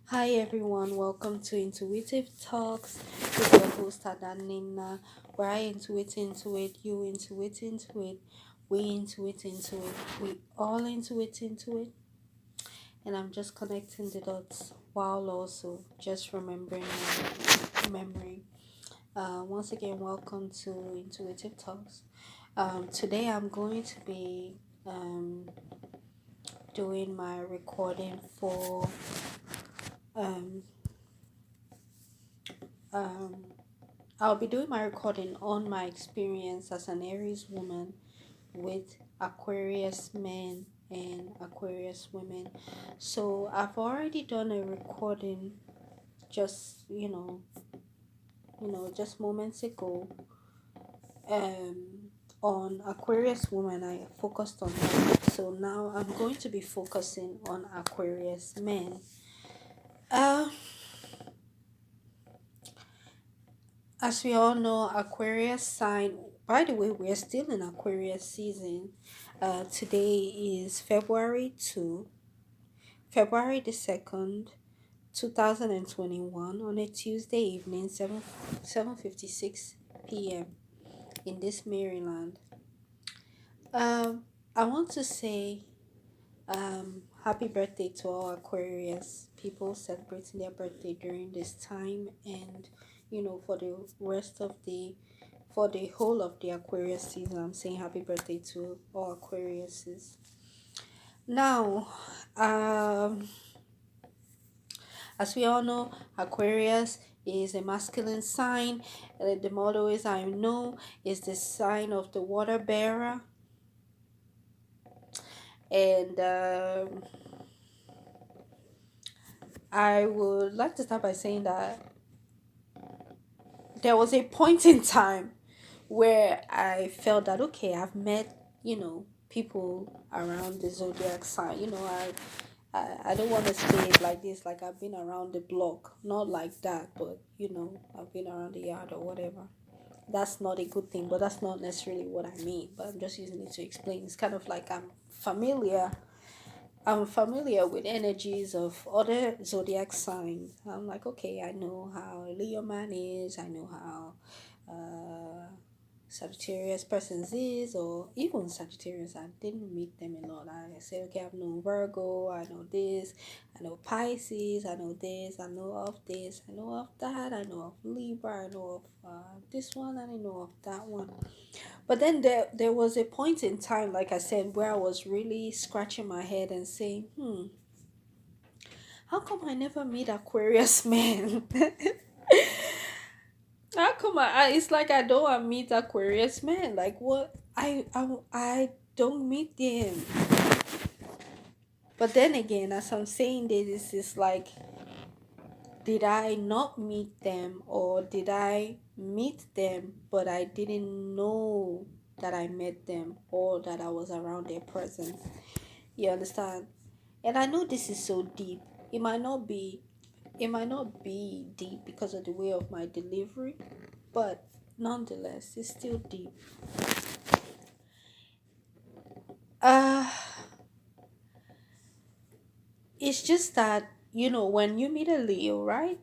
Hi everyone, welcome to Intuitive Talks with your host Adanina, where I intuit into it, you intuit into it, we intuit into it, we all intuit into it, and I'm just connecting the dots while also just remembering my memory. Once again, welcome to Intuitive Talks. Today I'm going to be doing my recording for um, um, I'll be doing my recording on my experience as an Aries woman with Aquarius men and Aquarius women. So I've already done a recording just just moments ago on Aquarius woman. I focused on that. So now I'm going to be focusing on Aquarius men. Uh As we all know, Aquarius sign, by the way, we're still in Aquarius season. Today is February the 2nd, 2021, on a Tuesday evening, 7:56 p.m. in this Maryland. I want to say happy birthday to all Aquarius people celebrating their birthday during this time, and for the rest of the whole of the Aquarius season. I'm saying happy birthday to all Aquariuses. Now, as we all know, Aquarius is a masculine sign. The motto is I know is the sign of the water bearer, and I would like to start by saying that there was a point in time where I felt that okay, I've met, people around the zodiac sign. I don't want to say it like this, like I've been around the block. Not like that, but I've been around the yard or whatever. That's not a good thing, but that's not necessarily what I mean. But I'm just using it to explain. It's kind of like familiar I'm familiar with energies of other zodiac signs. I'm like, okay, I know how Leo man is, I know how Sagittarius persons is, or even Sagittarius. I didn't meet them a lot. I say, okay, I've known Virgo, I know this, I know Pisces, I know this, I know of this, I know of that, I know of Libra, I know of this one, and I know of that one. But then there was a point in time, like I said, where I was really scratching my head and saying, how come I never meet Aquarius men? How come it's like I don't want to meet Aquarius men? Like what? I don't meet them. But then again, as I'm saying this is like, did I not meet them, or did I meet them but I didn't know that I met them or that I was around their presence? You understand? And I know this is so deep. It might not be it might not be deep because of the way of my delivery, but nonetheless, it's still deep. Uh it's just that, when you meet a Leo, right?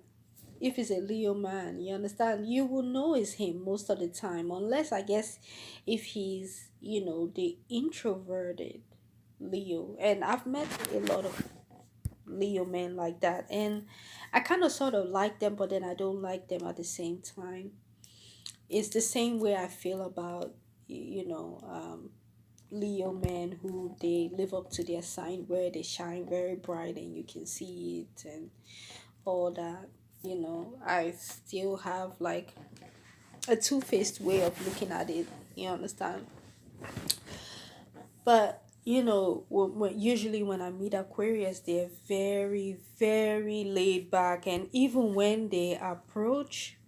If it's a Leo man, you understand, you will know it's him most of the time, unless I guess if he's, the introverted Leo. And I've met a lot of Leo men like that, and I kind of sort of like them, but then I don't like them at the same time. It's the same way I feel about Leo men who they live up to their sign, where they shine very bright and you can see it and all that. I still have like a two-faced way of looking at it. You understand? But usually when I meet Aquarius, they're very, very laid back, and even when they approach,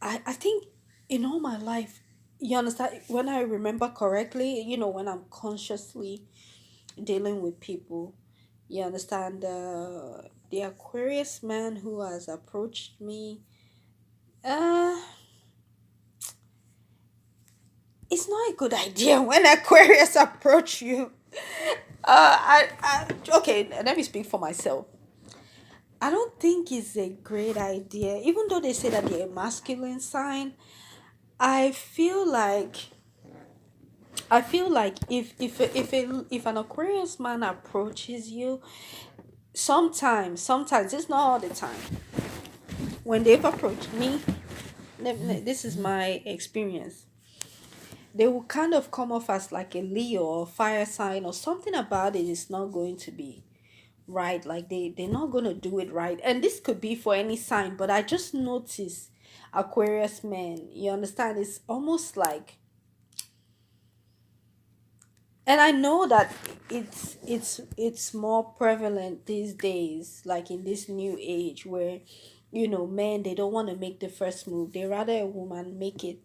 I think in all my life, you understand, when I remember correctly, when I'm consciously dealing with people, you understand, the Aquarius man who has approached me, uh it's not a good idea when Aquarius approach you. Okay, let me speak for myself. I don't think it's a great idea. Even though they say that they're a masculine sign, I feel like if an Aquarius man approaches you, sometimes it's not all the time. When they've approached me, this is my experience. They will kind of come off as like a Leo or fire sign, or something about it is not going to be right. Like they're not going to do it right. And this could be for any sign, but I just noticed Aquarius men, you understand, it's almost like, and I know that it's more prevalent these days, like in this new age where, men, they don't want to make the first move, they rather a woman make it.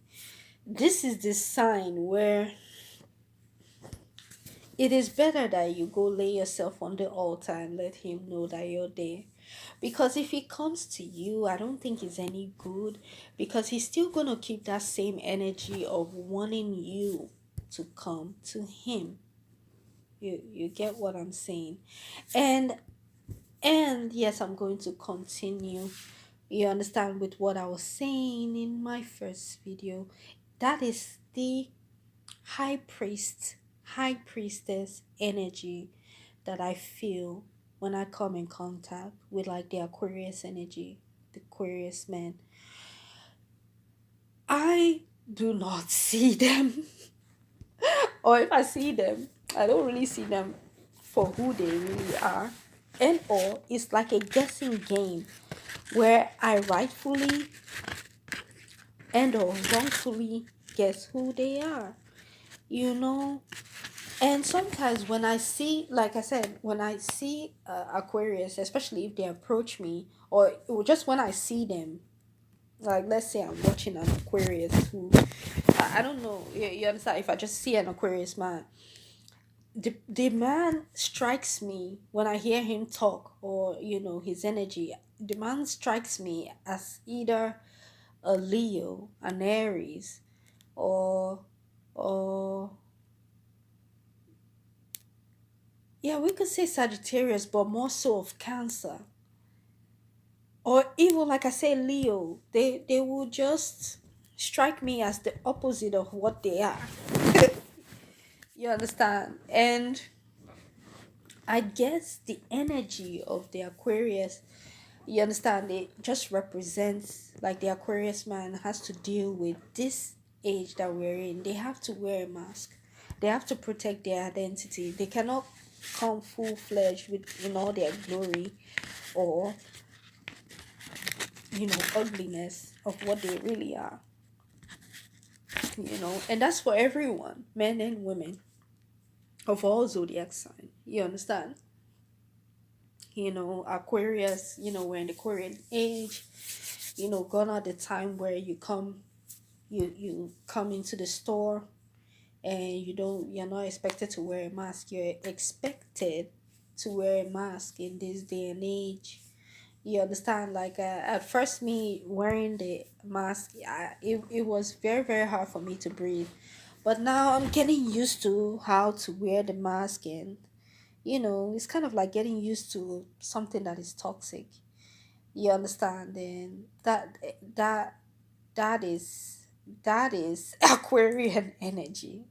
This is the sign where it is better that you go lay yourself on the altar and let him know that you're there. Because if he comes to you, I don't think it's any good, because he's still going to keep that same energy of wanting you to come to him. You get what I'm saying? And yes, I'm going to continue. You understand with what I was saying in my first video. That is the high priest, high priestess energy that I feel when I come in contact with like the Aquarius energy, the Aquarius man. I do not see them. Or if I see them, I don't really see them for who they really are. And or it's like a guessing game where I rightfully and or wrongfully guess who they are. You know, and sometimes when I see, like I said, when I see Aquarius, especially if they approach me, or just when I see them, like let's say I'm watching an Aquarius who, I don't know, you understand? If I just see an Aquarius man, the man strikes me when I hear him talk, or his energy. The man strikes me as either a Leo, an Aries, or or yeah, we could say Sagittarius, but more so of Cancer. Or even like I say, Leo. They will just strike me as the opposite of what they are. You understand? And I guess the energy of the Aquarius, you understand, it just represents like the Aquarius man has to deal with this age that we're in. They have to wear a mask. They have to protect their identity. They cannot come full fledged with in all their glory, or ugliness of what they really are. And that's for everyone, men and women of all zodiac sign. You understand? Aquarius, we're in the Aquarian age. Gone are the time where you come into the store, and you're not expected to wear a mask. You're expected to wear a mask in this day and age. You understand? Like at first, me wearing the mask, it was very, very hard for me to breathe. But now I'm getting used to how to wear the mask, and it's kind of like getting used to something that is toxic. You understand? And that is Aquarian energy.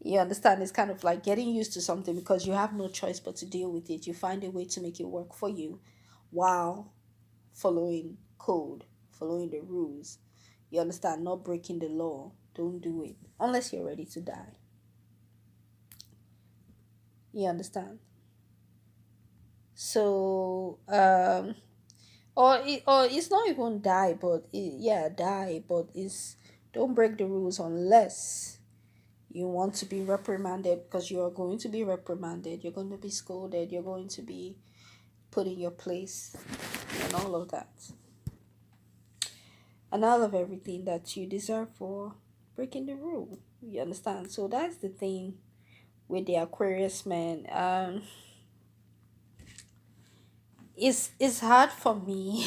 You understand? It's kind of like getting used to something because you have no choice but to deal with it. You find a way to make it work for you while following code, following the rules. You understand? Not breaking the law. Don't do it unless you're ready to die. You understand? So, or it's not even die, but yeah, die, but it's don't break the rules unless you want to be reprimanded, because you are going to be reprimanded. You're going to be scolded. You're going to be put in your place, and all of that, and all of everything that you deserve for breaking the rule. You understand? So that's the thing with the Aquarius man. It's hard for me.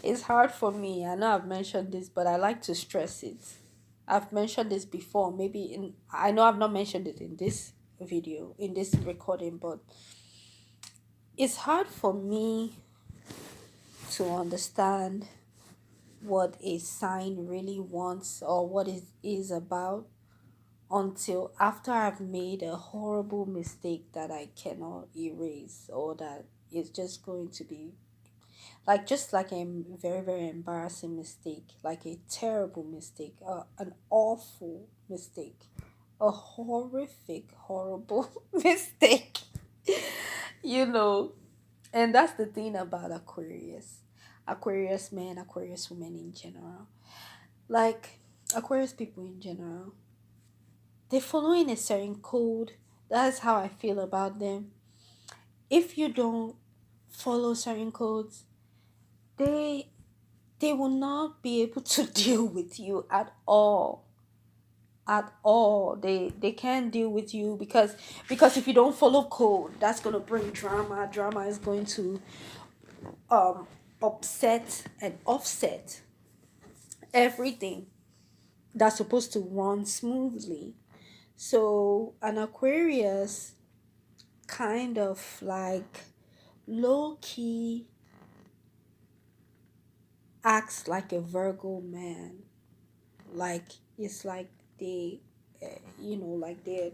It's hard for me. I know I've mentioned this, but I like to stress it. I've mentioned this before. I know I've not mentioned it in this video, in this recording, but it's hard for me to understand what a sign really wants or what it is about until after I've made a horrible mistake that I cannot erase, or that is just going to be like just like a very very embarrassing mistake, like a terrible mistake, an awful mistake, a horrific horrible mistake. you know and that's the thing about Aquarius men, Aquarius women in general, like Aquarius people in general, they follow in a certain code. That's how I feel about them. If you don't follow certain codes, they they will not be able to deal with you at all. At all. They can't deal with you because if you don't follow code, that's gonna bring drama. Drama is going to um upset and offset everything that's supposed to run smoothly. So an Aquarius kind of like low key acts like a Virgo man. Like it's like they, like the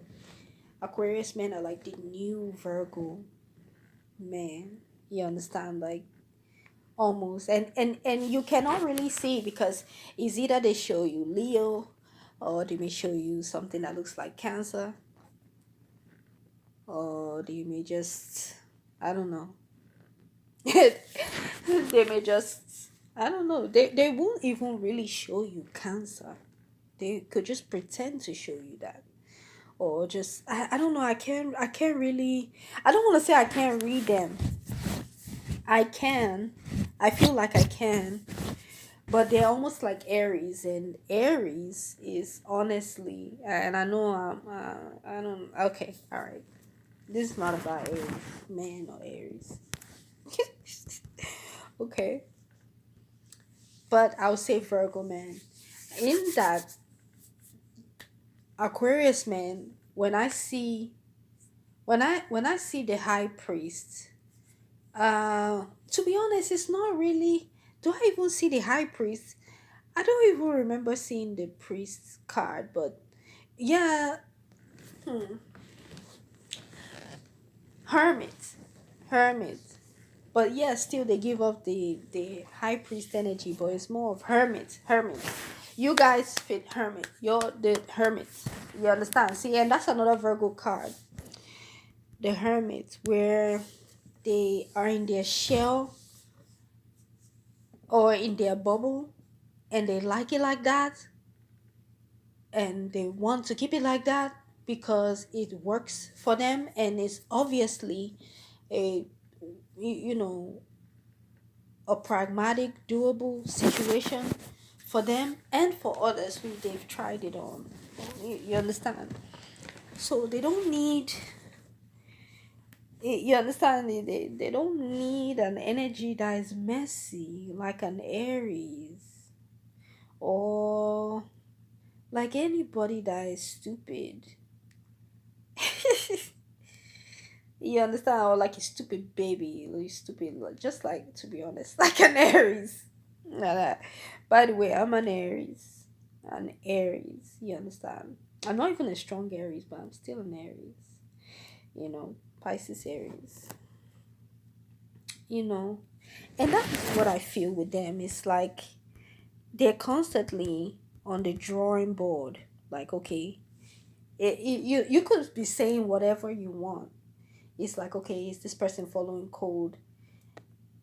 Aquarius men are like the new Virgo man. You understand? Like almost, and you cannot really see because it's either they show you Leo or they may show you something that looks like Cancer, or they may just, I don't know. They may just, I don't know, they won't even really show you Cancer. They could just pretend to show you that, or just, I don't know, I can't really, I don't want to say I can't read them. I can, I feel like I can, but they're almost like Aries, and Aries is honestly, and I know I don't, okay, all right, this is not about Aries man or Aries. Okay, but I'll say Virgo man. In that Aquarius man, when I see the high priest, to be honest, it's not really. Do I even see the high priest? I don't even remember seeing the priest's card, but yeah, hmm, hermit, hermit. But yeah, still they give off the high priest energy, but it's more of hermit, hermit. You guys fit hermit. You're the hermit. You understand? See, and that's another Virgo card, the hermit, where they are in their shell or in their bubble, and they like it like that, and they want to keep it like that because it works for them, and it's obviously a you know a pragmatic doable situation for them and for others who they've tried it on. You understand? So they don't need, you understand, they don't need an energy that is messy like an Aries, or like anybody that is stupid. You understand? Or like a stupid baby, like stupid, like, just like, to be honest, like an Aries. Nah, nah. By the way, I'm an Aries. An Aries. You understand? I'm not even a strong Aries, but I'm still an Aries. Pisces Aries. You know, and that is what I feel with them. It's like they're constantly on the drawing board. Like, okay, you could be saying whatever you want. It's like, okay, is this person following code?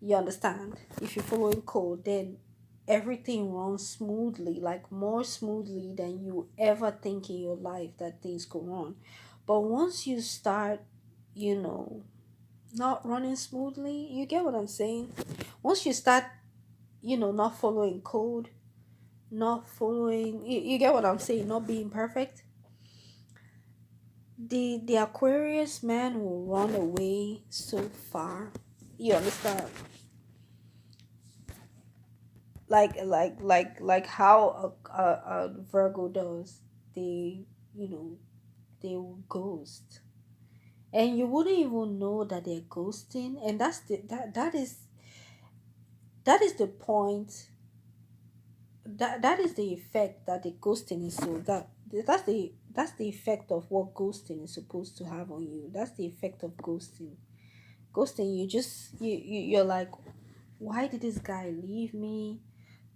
You understand? If you're following code, then everything runs smoothly, like more smoothly than you ever think in your life that things go on. But once you start, you know, not running smoothly, you get what I'm saying? Once you start, not following code, not following, you get what I'm saying, not being perfect, the Aquarius man will run away so far. You understand? Like how a Virgo does. They, you know they will ghost. and you wouldn't even know that they're ghosting, and that is the point, that is the effect that the ghosting is, so that's the effect of what ghosting is supposed to have on you. That's the effect of ghosting. You just you're like, why did this guy leave me?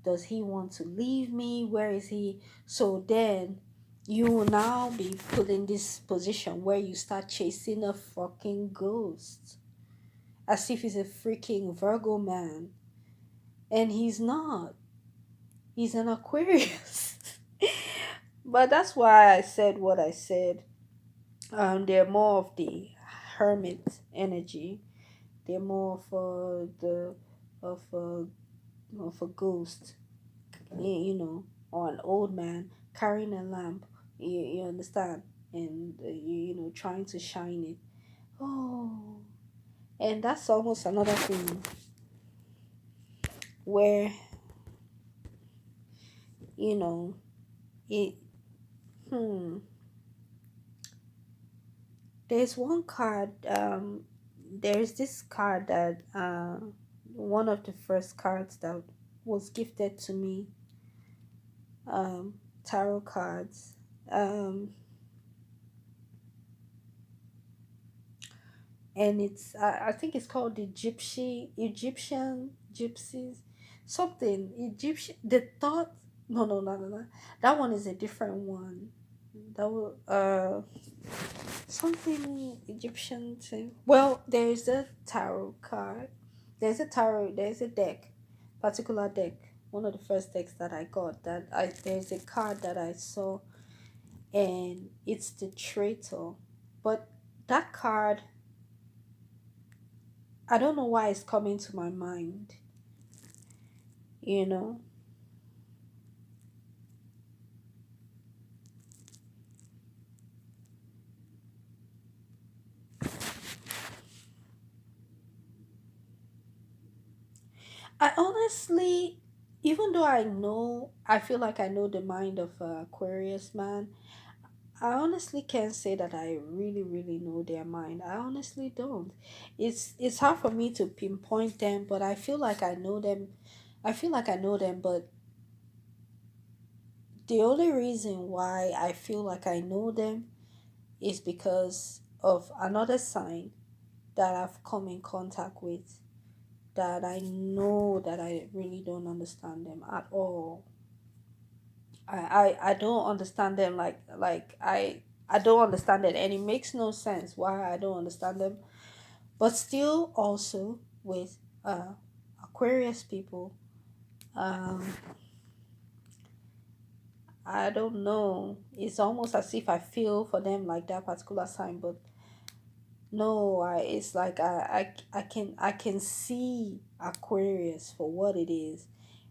Does he want to leave me? Where is he? So then you will now be put in this position where you start chasing a fucking ghost, as if he's a freaking Virgo man, and he's not. He's an Aquarius. But that's why I said what I said. They're more of the hermit energy. They're more of the of a of a ghost, or an old man carrying a lamp. You understand, and trying to shine it. Oh, and that's almost another thing where you know it. Hmm. There's one card. There's this card that one of the first cards that was gifted to me. Tarot cards. And I think it's called the Egyptian gypsies, something Egyptian. The thought. No, no, no, no, no. That one is a different one. That will something Egyptian too. Well, there's a tarot card. There's a deck, particular deck. One of the first decks that I got, that I there's a card that I saw, and it's the traitor. But that card, I don't know why it's coming to my mind, you know. I honestly, even though I feel like I know the mind of Aquarius man, I honestly can't say that I really, really know their mind. I honestly don't. It's hard for me to pinpoint them, but I feel like I know them. I feel like I know them, but the only reason why I feel like I know them is because of another sign that I've come in contact with, that I know that I really don't understand them at all. I don't understand them, I don't understand it, and it makes no sense why I don't understand them. But still, also with Aquarius people, um I don't know, it's almost as if I feel for them like that particular sign. But no, it's like I can see Aquarius for what it is,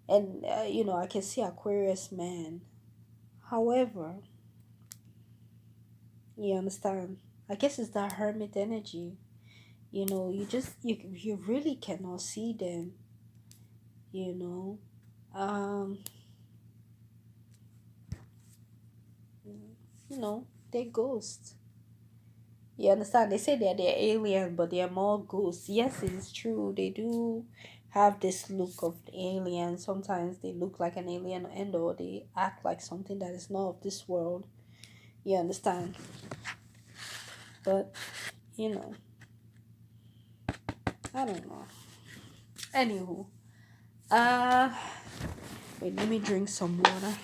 and I can see Aquarius man. However, you understand, I guess it's that hermit energy. You really cannot see them, you know um they're ghosts. You understand, they say they're alien, but they're more ghosts. Yes, it's true, they do have this look of alien. Sometimes they look like an alien, and or they act like something that is not of this world. You understand? But you know I don't know. Anywho, uh wait, let me drink some water.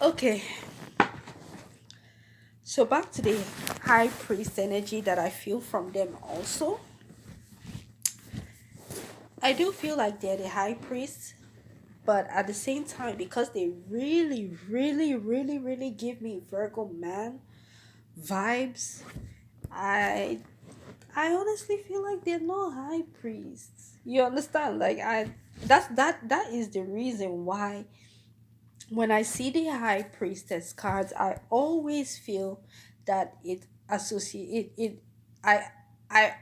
Okay, so back to the high priest energy that I feel from them also. I do feel like they're the high priest, but at the same time, because they really, really, really, really give me Virgo man vibes, I I honestly feel like they're not high priests. You understand? Like that is the reason why when I see the high priestess cards, I always feel that it associate it I I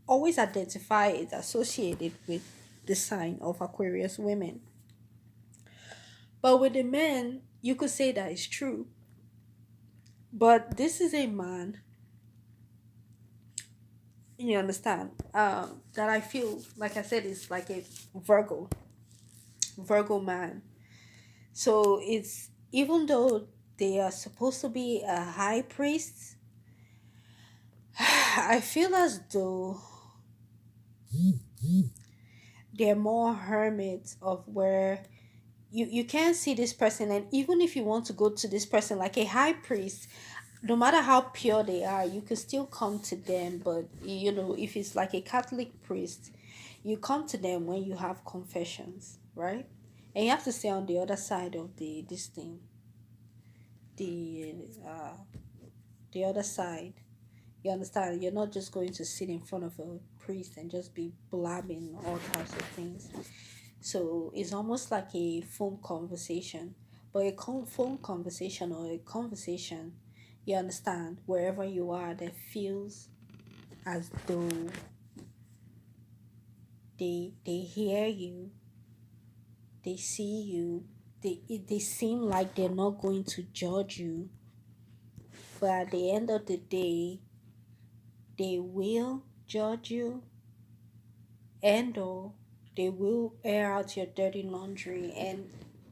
always identify it associated with the sign of Aquarius women. But with the men, you could say that is true. But this is a man, you understand, that I feel, like I said, is like a Virgo, Virgo man. So it's, even though they are supposed to be a high priest, I feel as though they're more hermits of where you can't see this person, and even if you want to go to this person like a high priest, no matter how pure they are, you could still come to them. But if it's like a Catholic priest, you come to them when you have confessions, right? And you have to stay on the other side of the this thing, the uh the other side. You understand? You're not just going to sit in front of a priest and just be blabbing all types of things. So it's almost like a phone conversation, but a phone conversation, or a conversation, you understand, wherever you are, that feels as though they hear you, they see you, they seem like they're not going to judge you, but at the end of the day, they will judge you, and or they will air out your dirty laundry. And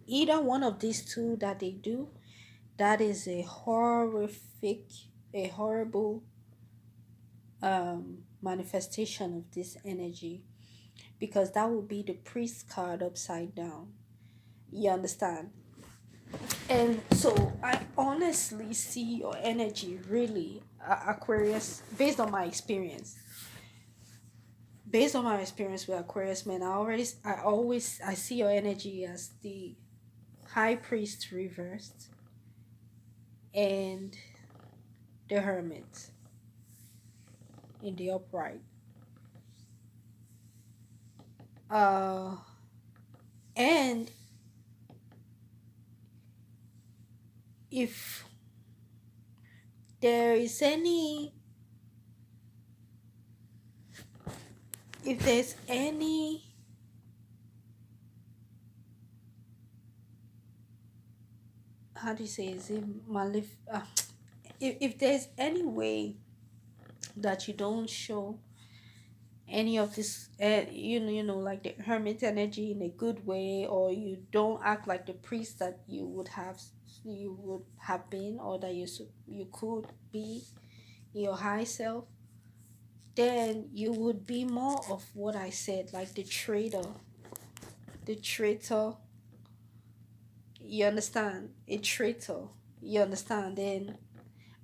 either one of these two that they do, that is a horrific, a horrible manifestation of this energy, because that would be the priest card upside down. You understand? And so I honestly see your energy really, Aquarius, based on my experience with Aquarius men. I see your energy as the high priest reversed and the hermit in the upright. Uh, and if there is any, if there's any, how do you say, is it if there's any way that you don't show any of this, like the hermit energy in a good way, or you don't act like the priest that you would have been, or that you could be your high self, then you would be more of what I said, like the traitor. You understand? A traitor. You understand? Then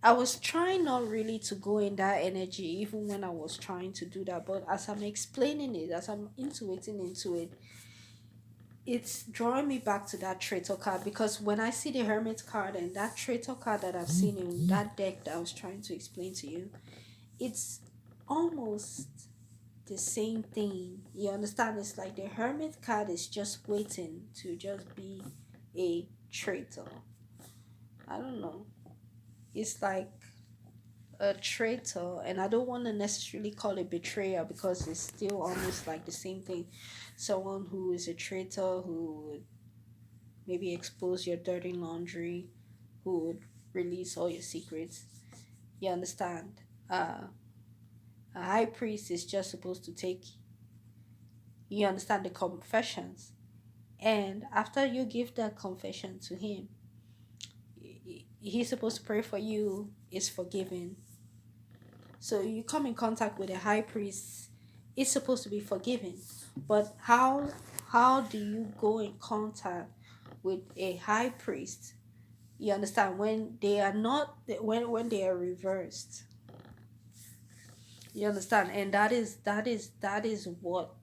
I was trying not really to go in that energy, even when I was trying to do that. But as I'm explaining it, as I'm intuiting into it, it's drawing me back to that traitor card, because when I see the hermit card and that traitor card that I've seen in that deck that I was trying to explain to you, it's almost the same thing. You understand? It's like the hermit card is just waiting to just be a traitor. I don't know. It's like a traitor, and I don't want to necessarily call it betrayer, because it's still almost like the same thing. Someone who is a traitor, who would maybe expose your dirty laundry, who would release all your secrets. You understand? A high priest is just supposed to take, you understand, the confessions, and after you give that confession to him, he's supposed to pray for you, is forgiven. So you come in contact with a high priest, it's supposed to be forgiven. But how do you go in contact with a high priest? You understand, when they are not, when they are reversed. You understand? And that is what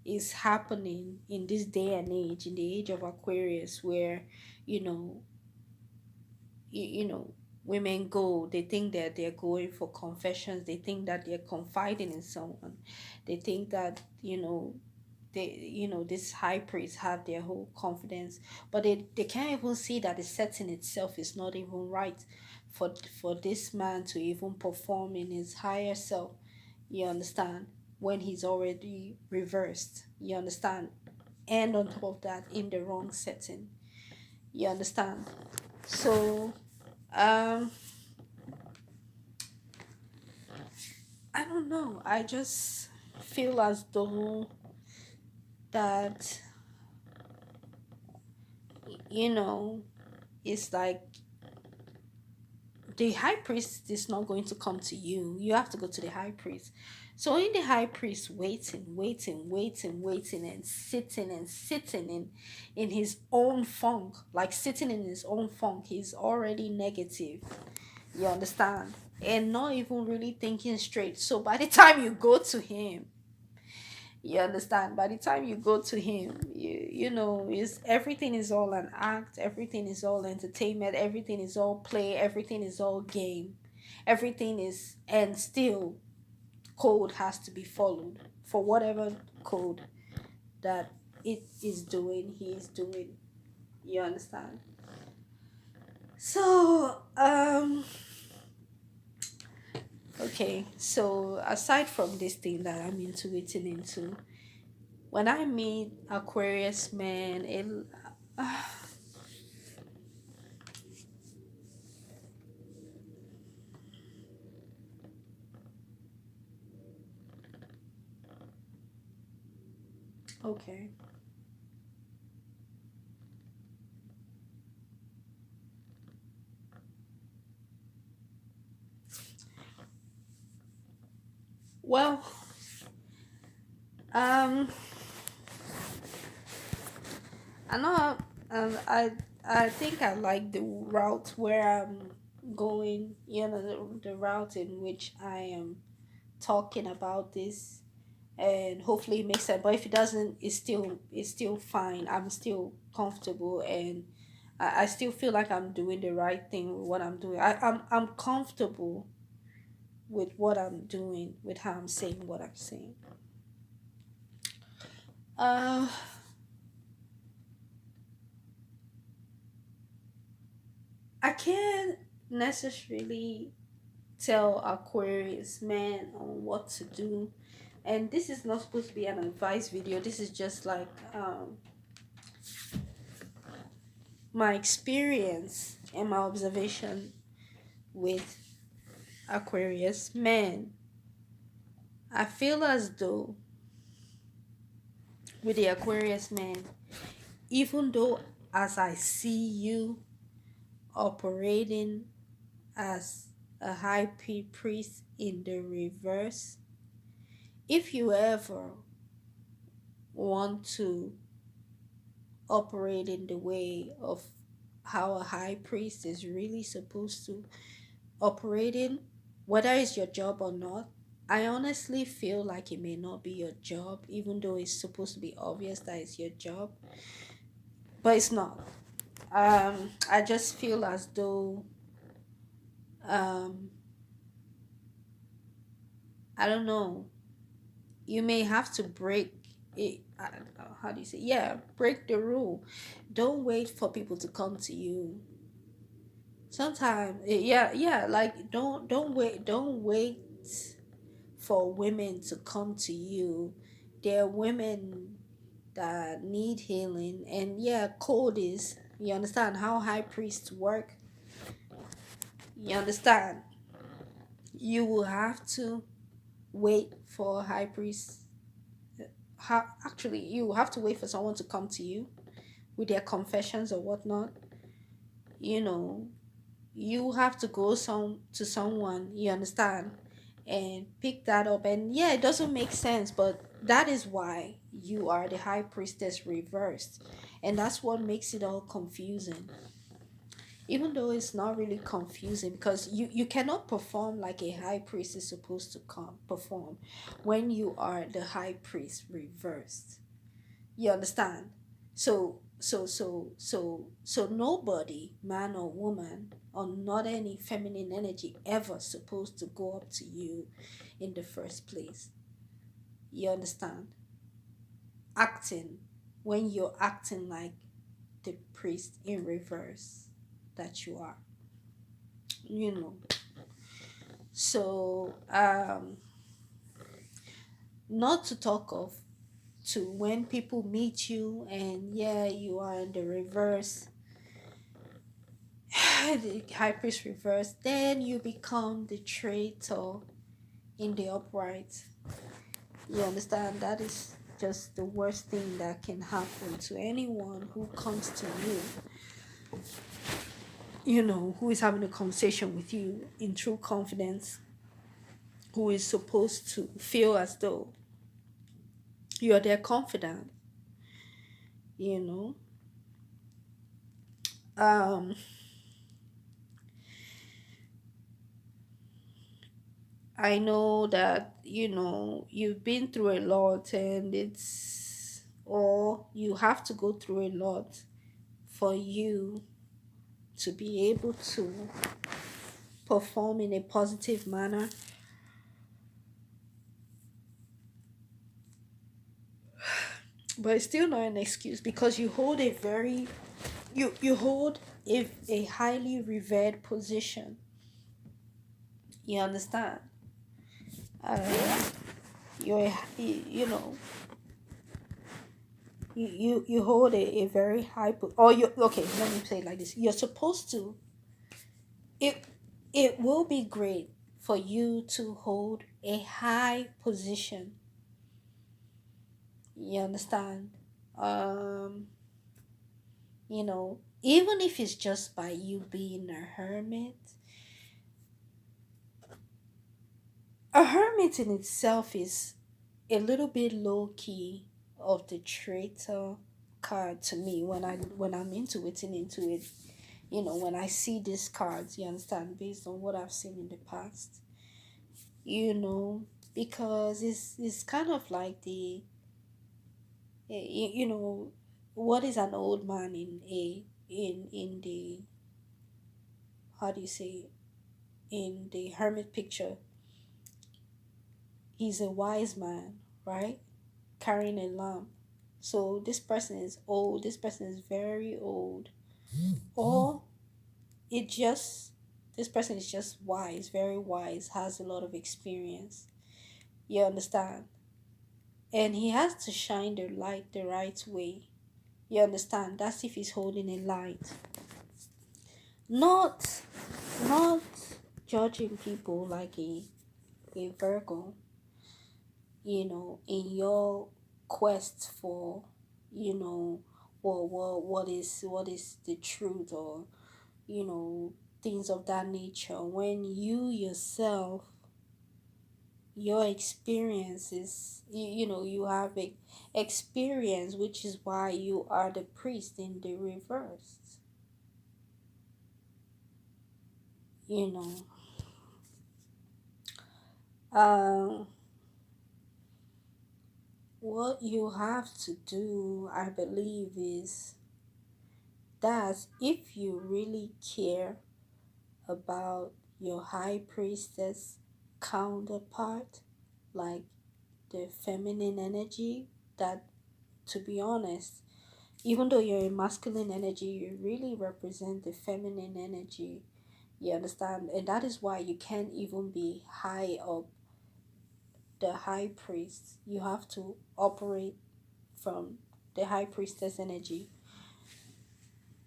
is happening in this day and age, in the age of Aquarius, where you know women go, they think that they're going for confessions, they think that they're confiding in someone, they think that this high priest have their whole confidence, but they can't even see that the setting itself is not even right for this man to even perform in his higher self. You understand? When he's already reversed. You understand? And on top of that, in the wrong setting. You understand? So, um, I don't know. I just feel as though that, you know, it's like the high priest is not going to come to you. You have to go to the high priest. So in the high priest waiting and sitting in his own funk, like sitting in his own funk, he's already negative. You understand? And not even really thinking straight. So by the time you go to him, you understand, by the time you go to him, you know, is everything is all an act, everything is all entertainment, everything is all play, everything is all game, everything is, and still code has to be followed for whatever code that it is doing, he is doing. You understand? So okay, so aside from this thing that I'm intuiting into, when I meet Aquarius man, it okay. Well, um, I know. I think I like the route where I'm going. You know, the route in which I am talking about this, and hopefully it makes sense. But if it doesn't, it's still fine. I'm still comfortable, and I still feel like I'm doing the right thing with what I'm doing. I'm comfortable with what I'm doing, with how I'm saying what I'm saying. Uh, I can't necessarily tell Aquarius man on what to do. And this is not supposed to be an advice video. This is just like my experience and my observation with Aquarius man. I feel as though with the Aquarius man, even though as I see you operating as a priest in the reverse, if you ever want to operate in the way of how a high priest is really supposed to operate in, whether it's your job or not, I honestly feel like it may not be your job, even though it's supposed to be obvious that it's your job, but it's not. I just feel as though um, I don't know. You may have to break it. I don't know, how do you say? Yeah, break the rule. Don't wait for people to come to you. Sometimes, yeah, like don't wait for women to come to you. There are women that need healing, and yeah, code is. You understand how high priests work. You understand. You will have to wait for a high priest. Actually, you will have to wait for someone to come to you with their confessions or whatnot. You know, you have to go to someone, you understand, and pick that up. And yeah, it doesn't make sense, but that is why you are the high priestess reversed, and that's what makes it all confusing. Even though it's not really confusing, because you cannot perform like a high priest is supposed to perform when you are the high priest reversed. You understand? So nobody, man or woman, or not any feminine energy ever supposed to go up to you in the first place. You understand? Acting, when you're acting like the priest in reverse that you are. You know. So not to talk of to when people meet you and yeah, you are in the reverse. the high priest reverse, then you become the traitor in the upright. You understand? That is just the worst thing that can happen to anyone who comes to who is having a conversation with you in true confidence, who is supposed to feel as though you're their confidant, you know. Um, I know that, you've been through a lot, and or you have to go through a lot for you to be able to perform in a positive manner. But it's still not an excuse, because you hold a highly revered position. You understand? Uh, you're you know you hold a very or you okay, let me say it like this. You're supposed to, it it will be great for you to hold a high position. You understand? um Even if it's just by you being a hermit in itself is a little bit low key of the traitor card to me, when I'm into it. When I see these cards, you understand, based on what I've seen in the past. you know because it's kind of like you know what is an old man in the, how do you say, in the hermit picture. He's a wise man, right? Carrying a lamp. So this person is old, this person is very old. Or it just this person is just wise, very wise, has a lot of experience. You understand? And he has to shine the light the right way. You understand? That's if he's holding a light. Not not judging people like a Virgo, in your quest for, you know, what is the truth, or, you know, things of that nature, when you yourself, your experience is, you have a experience, which is why you are the priest in the reverse. you know um what you have to do, I believe, is that if you really care about your high priestess counterpart, like the feminine energy, that, to be honest, even though you're a masculine energy, you really represent the feminine energy. You understand? And that is why you can't even be high up the high priest. You have to operate from the high priestess energy,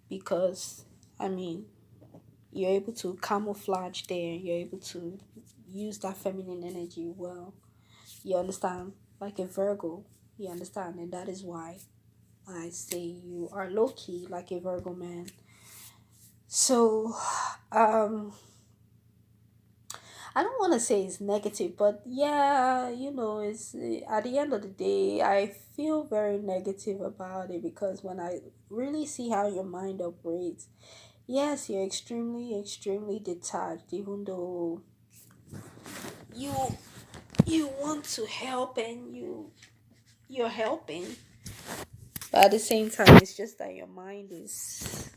because, I mean, you're able to camouflage there, you're able to use that feminine energy well. You understand? Like a Virgo. You understand? And that is why I say you are low key like a Virgo man. So, um, I don't want to say it's negative, but yeah, it's at the end of the day, I feel very negative about it, because when I really see how your mind operates, yes, you're extremely, extremely detached, even though you you want to help, and you're helping, but at the same time, it's just that your mind is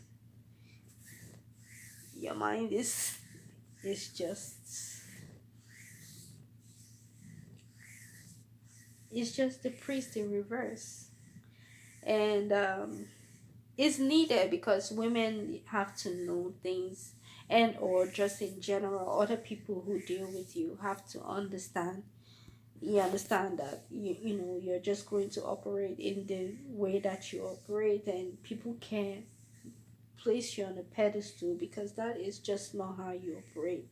just the priest in reverse. And it's needed, because women have to know things, and or just in general, other people who deal with you have to understand. You understand that you're just going to operate in the way that you operate, and people can't place you on a pedestal, because that is just not how you operate.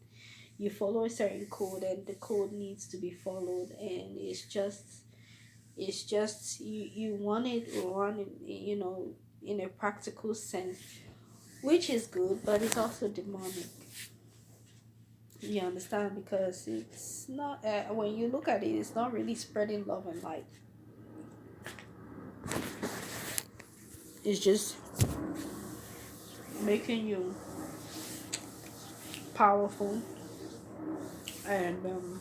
You follow a certain code, and the code needs to be followed, and it's just you want it run in a practical sense, which is good, but it's also demonic. You understand? Because it's not, when you look at it, it's not really spreading love and light. It's just making you powerful, and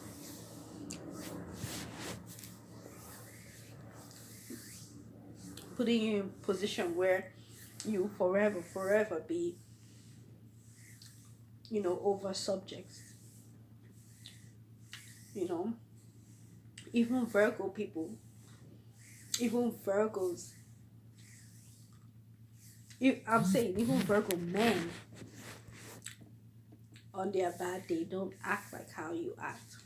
putting you in a position where you forever be, over subjects. You know, even Virgo people, even Virgos, I'm saying even Virgo men, on their bad day, don't act like how you act,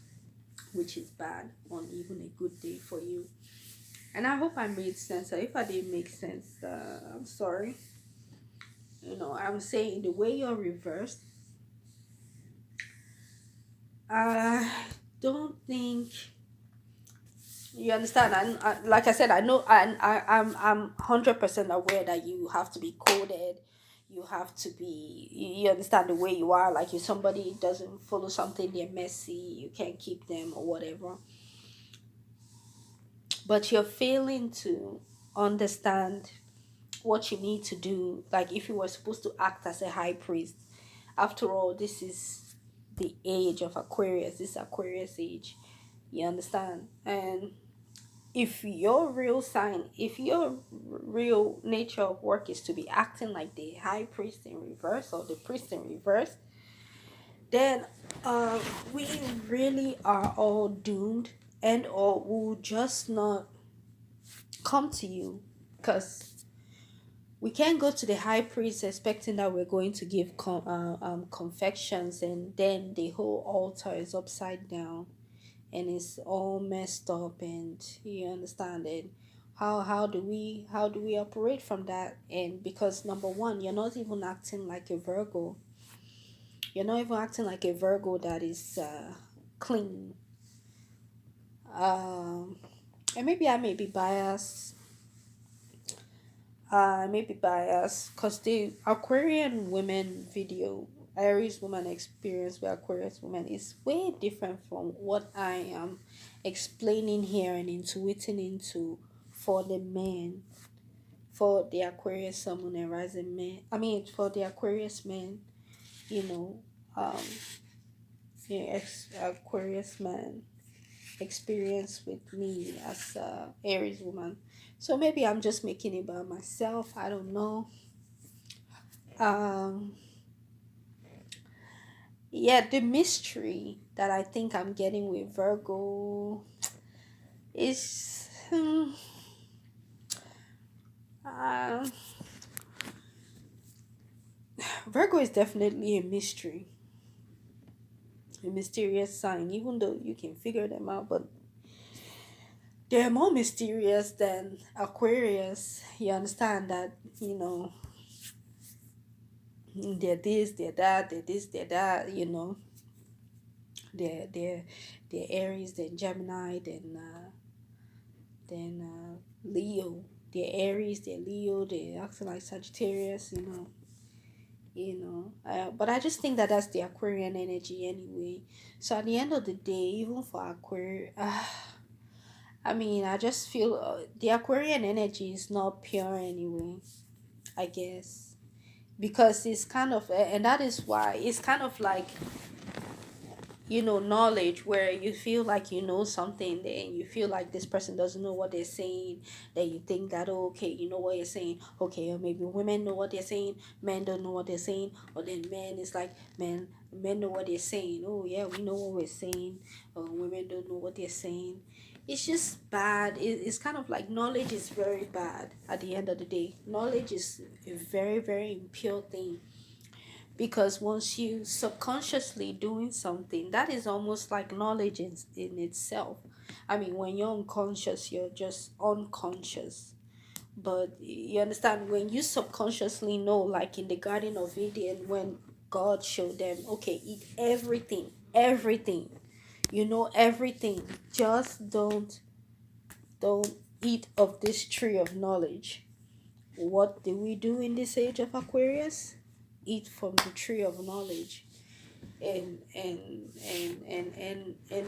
which is bad on even a good day for you. And I hope I made sense. If I didn't make sense, I'm sorry. I'm saying the way you're reversed, I don't think you understand. Like I said, I know, I'm 100% aware that you have to be coded. You have to be. You understand the way you are. Like if somebody doesn't follow something, they're messy. You can't keep them or whatever. But you're failing to understand what you need to do. Like if you were supposed to act as a high priest, after all, this is the age of Aquarius. This is Aquarius age. You understand? And if your real sign, if your real nature of work is to be acting like the high priest in reverse or the priest in reverse, then we really are all doomed, and or will just not come to you, because we can't go to the high priest expecting that we're going to give confections, and then the whole altar is upside down and it's all messed up, and you understand it. How do we operate from that? And because number one, you're not even acting like a Virgo. You're not even acting like a Virgo that is clean. Um, and maybe I may be biased. Maybe biased because the Aquarian women video, Aries woman experience with Aquarius woman, is way different from what I am explaining here and intuiting into for the men, for the Aquarius Sun Moon and Rising men. I mean, for the Aquarius men, you know, um, Aquarius man experience with me as a Aries woman. So maybe I'm just making it by myself. I don't know. Um, yeah, the mystery that I think I'm getting with Virgo is uh, Virgo is definitely a mystery, a mysterious sign. Even though you can figure them out, but they're more mysterious than Aquarius. You understand that? They're this, they're that, they're this, they're that. They're Aries, then Gemini, then Leo. They're Aries, they're Leo, they're acting like Sagittarius. But I just think that that's the Aquarian energy anyway. So at the end of the day, even for Aquarius, I mean, I just feel the Aquarian energy is not pure anyway, I guess, because it's kind of, and that is why it's kind of like, knowledge, where you feel like you know something, then you feel like this person doesn't know what they're saying, then you think that, oh, okay, you know what you're saying, okay, or maybe women know what they're saying, men don't know what they're saying, or then men is like, men know what they're saying, oh yeah, we know what we're saying, or women don't know what they're saying. It's just bad. It's kind of like knowledge is very bad at the end of the day. Knowledge is a very, very impure thing, because once you subconsciously doing something, that is almost like knowledge in itself. I mean, when you're unconscious, you're just unconscious. But you understand, when you subconsciously know, like in the Garden of Eden, when God showed them, okay, eat everything, everything, everything. Just don't eat of this tree of knowledge. What do we do in this age of Aquarius? Eat from the tree of knowledge. And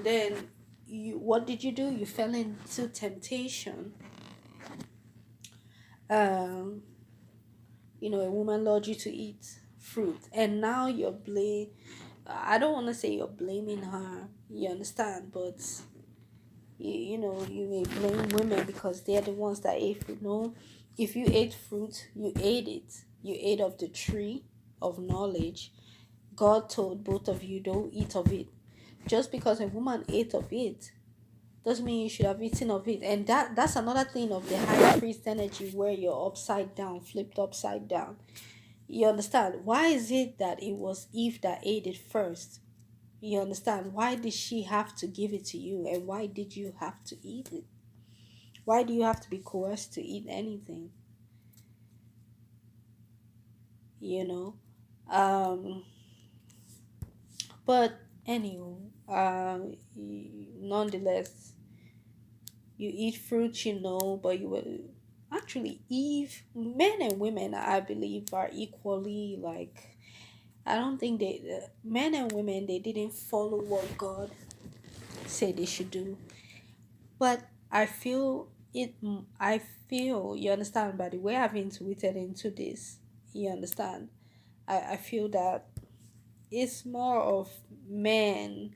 then what did you do? You fell into temptation. Um a woman lured you to eat fruit, and now you're blame I don't want to say you're blaming her, you understand, but you may blame women because they're the ones that ate fruit. No, if you ate fruit, you ate it. You ate of the tree of knowledge. God told both of you, don't eat of it. Just because a woman ate of it doesn't mean you should have eaten of it. And that's another thing of the high priest energy, where you're upside down, flipped upside down. You understand? Why is it that it was Eve that ate it first? You understand? Why did she have to give it to you? And why did you have to eat it? Why do you have to be coerced to eat anything? You know? Um, but anyway, nonetheless, you eat fruit, but you will actually Eve, men and women, I believe, are equally like. I don't think men and women, they didn't follow what God said they should do. But I feel, you understand, by the way I've intuited into this, you understand. I feel that it's more of men.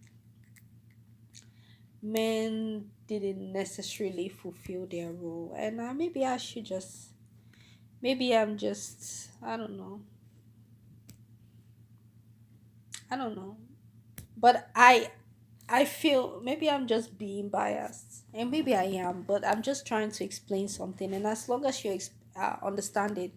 Men didn't necessarily fulfill their role, and maybe I should just, maybe I'm just, I don't know, but I feel maybe I'm just being biased, and maybe I am, but I'm just trying to explain something. And as long as you understand it,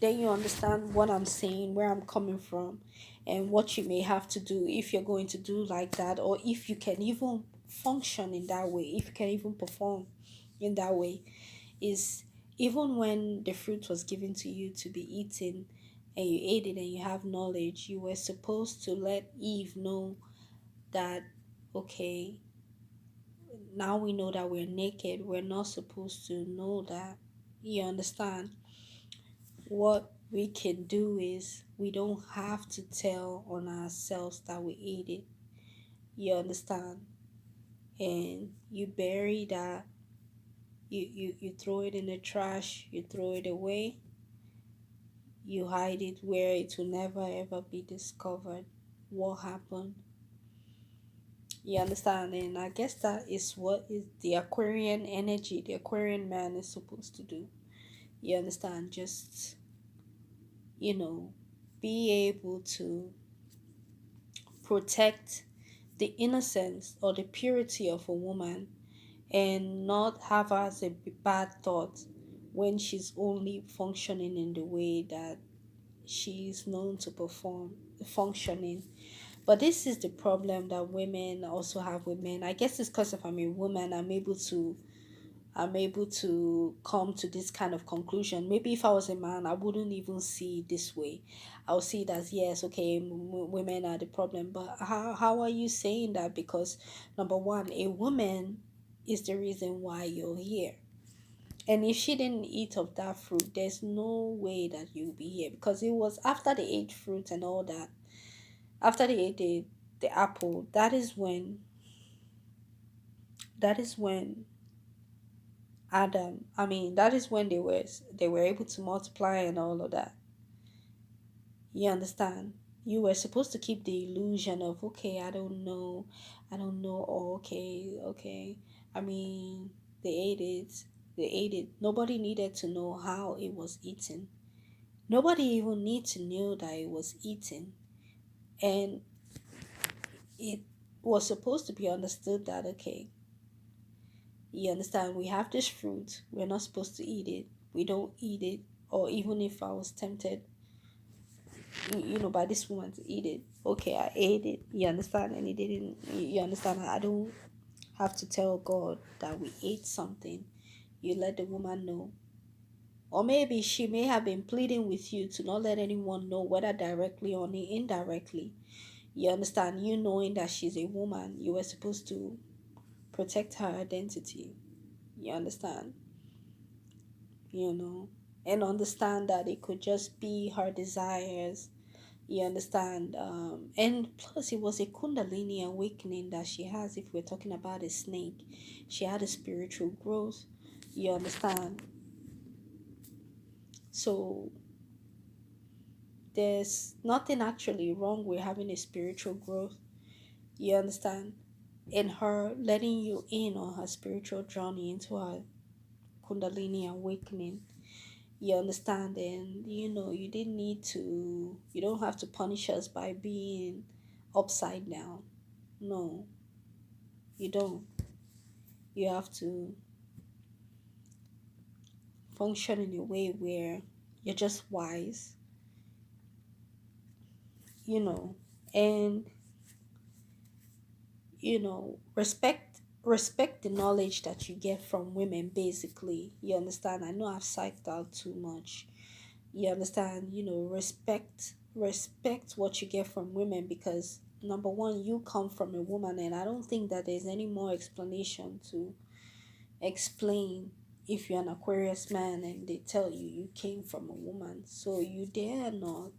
then you understand what I'm saying, where I'm coming from, and what you may have to do if you're going to do like that, or if you can even function in that way, if you can even perform in that way. Is even when the fruit was given to you to be eaten, and you ate it and you have knowledge, you were supposed to let Eve know that, okay, now we know that we're naked. We're not supposed to know that. You understand? What we can do is we don't have to tell on ourselves that we ate it. You understand? And you bury that. You throw it in the trash. You throw it away. You hide it where it will never ever be discovered what happened. You understand? And I guess that is what is the Aquarian energy, the Aquarian man is supposed to do. You understand? Just, you know, be able to protect the innocence or the purity of a woman, and not have her as a bad thought when she's only functioning in the way that she is known to perform, functioning. But this is the problem that women also have with men. I guess it's because if I'm a woman, I'm able to come to this kind of conclusion. Maybe if I was a man, I wouldn't even see it this way. I'll see it as, yes, okay, women are the problem. But how are you saying that? Because number one, a woman is the reason why you're here. And if she didn't eat of that fruit, there's no way that you'll be here, because it was after they ate fruit and all that. After they ate the apple, that is when Adam, I mean, that is when they were able to multiply and all of that. You understand? You were supposed to keep the illusion of, okay, I don't know, oh, okay. I mean, they ate it, they ate it. Nobody needed to know how it was eaten. Nobody even need to know that it was eaten. And it was supposed to be understood that, okay, you understand, we have this fruit, we're not supposed to eat it, we don't eat it. Or even if I was tempted, by this woman to eat it, okay, I ate it, you understand, and it didn't, you understand, I don't have to tell God that we ate something. You let the woman know, Or maybe she may have been pleading with you to not let anyone know, whether directly or indirectly. You understand? You knowing that she's a woman, you were supposed to protect her identity. You understand? You know, and understand that it could just be her desires. You understand? And plus, it was a Kundalini awakening that she has. If we're talking about a snake, she had a spiritual growth. You understand? So there's nothing actually wrong with having a spiritual growth. You understand? In her letting you in on her spiritual journey into her Kundalini awakening. You understand? And you didn't need to, you don't have to punish us by being upside down. No, you don't. You have to function in a way where you're just wise, you know, and respect the knowledge that you get from women. Basically, you understand? I know I've psyched out too much. You understand? Respect what you get from women, because number one, you come from a woman, and I don't think that there's any more explanation to explain if you're an Aquarius man and they tell you you came from a woman. So you dare not,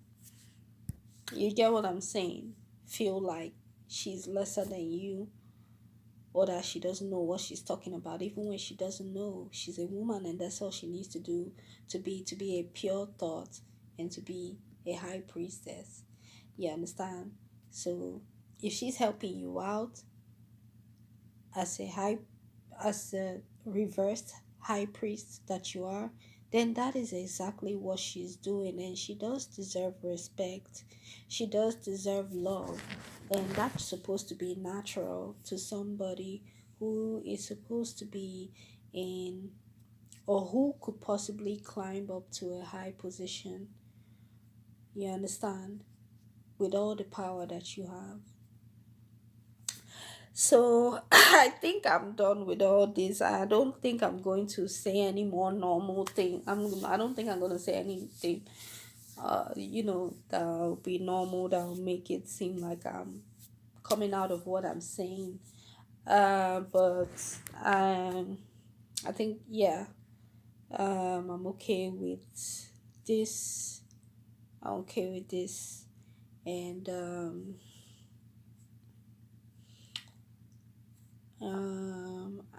you get what I'm saying, feel like she's lesser than you, or that she doesn't know what she's talking about, even when she doesn't know. She's a woman, and that's all she needs to do to be a pure thought and to be a high priestess. You understand? So if she's helping you out as a reversed high priest that you are, then that is exactly what she's doing, and she does deserve respect. She does deserve love, and that's supposed to be natural to somebody who is supposed to be in, or who could possibly climb up to a high position. You understand? With all the power that you have. So I think I'm done with all this. I don't think I'm going to say any more normal thing. I don't think I'm gonna say anything that'll be normal, that'll make it seem like I'm coming out of what I'm saying. But I think, yeah, I'm okay with this. I'm okay with this. And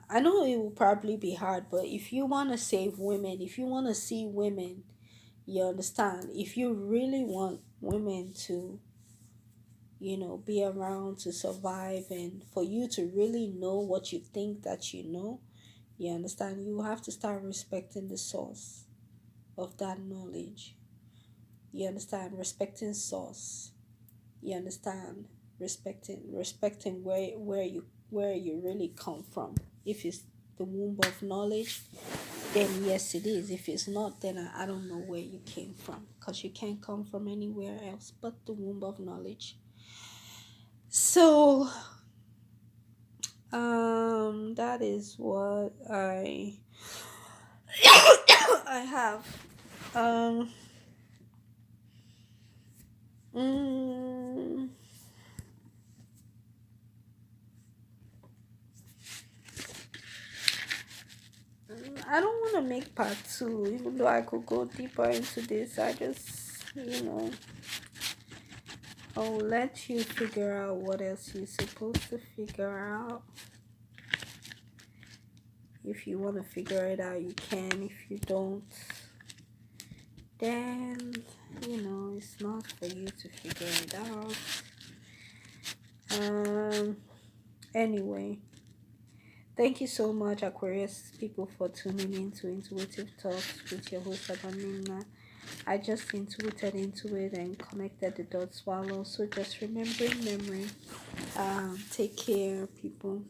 I know it will probably be hard, but if you want to save women, if you want to see women, you understand, if you really want women to, be around to survive, and for you to really know what you think that you understand, you have to start respecting the source of that knowledge. You understand? Respecting source. You understand? Respecting where you really come from. If it's the womb of knowledge, then yes, it is. If it's not, then I don't know where you came from, because you can't come from anywhere else but the womb of knowledge. So that is what I have. um mm, I don't want to make part two, even though I could go deeper into this. I just, I'll let you figure out what else you're supposed to figure out. If you want to figure it out, you can. If you don't, then, it's not for you to figure it out. Anyway, thank you so much, Aquarius people, for tuning in to Intuitive Talks with your host, Abamina. I just intuited into it and connected the dots while also just remembering memory. Take care, people.